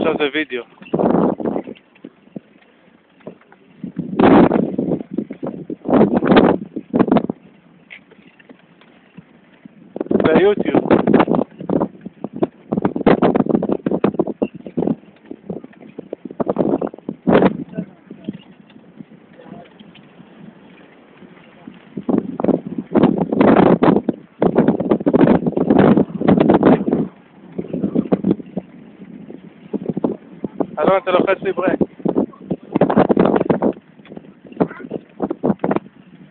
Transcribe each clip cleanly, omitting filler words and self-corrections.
עכשיו זה וידאו. זה יוטיוב. אלון, אתה לוחץ לי ברק.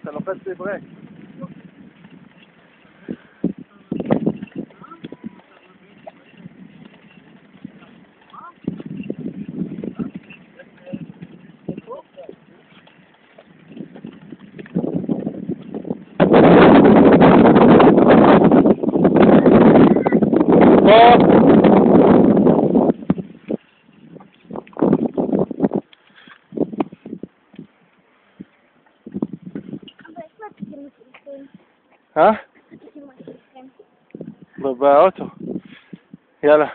אתה לוחץ לי ברק. באוטו. יאללה.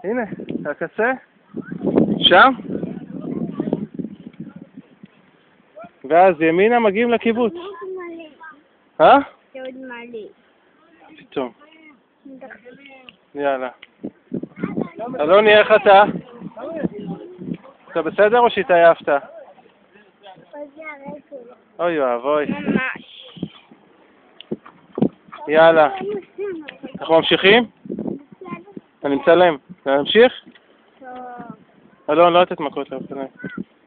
הנה, הקצה. שם. ואז ימינה מגיעים לקיבוץ. זה עוד מלא. פתאום. יאללה. אלוני, איך אתה? אתה בסדר או שהתעייפת? אוי ואבוי. יאללה. אנחנו ממשיכים? אני מצלם. נמשיך? אלון, לא לתת מכות לאופניים.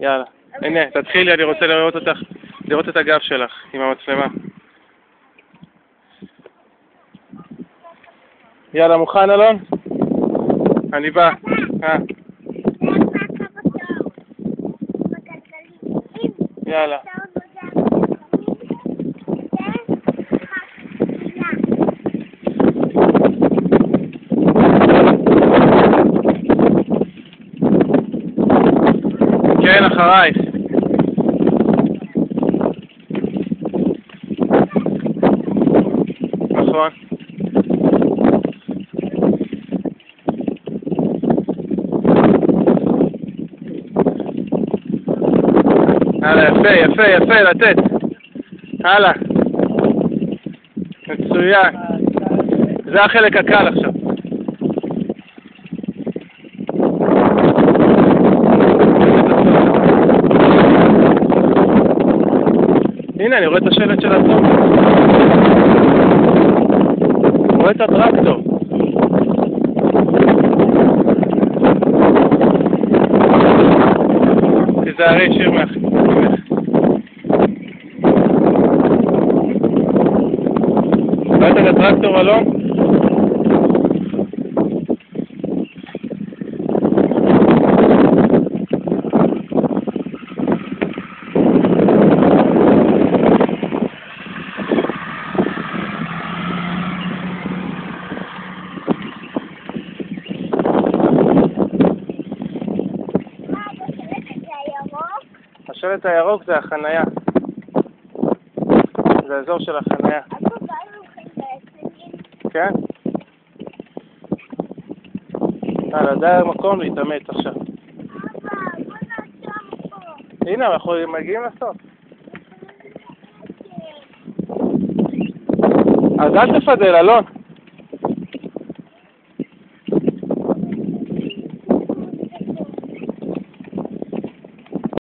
יאללה. הנה, תתחילי, אני רוצה לראות אותך, לראות את הגב שלך עם המצלמה. יאללה, מוכן אלון? אני בא. יאללה. כן, אחרייך. נכון. הלאה, יפה, יפה, יפה, לתת. הלאה. מצוין. זה החלק הקל עכשיו. הנה, אני רואה את השלט של הטוב. רואה את הטרקטור. תיזהרי, שיר ממך. ראית את הטרקטור, אלון? השלט הירוק זה החנייה. זה האזור של החנייה. כן? די מקום להתאמץ עכשיו. הנה, אנחנו מגיעים לסוף. אז אל תפדל, אלון.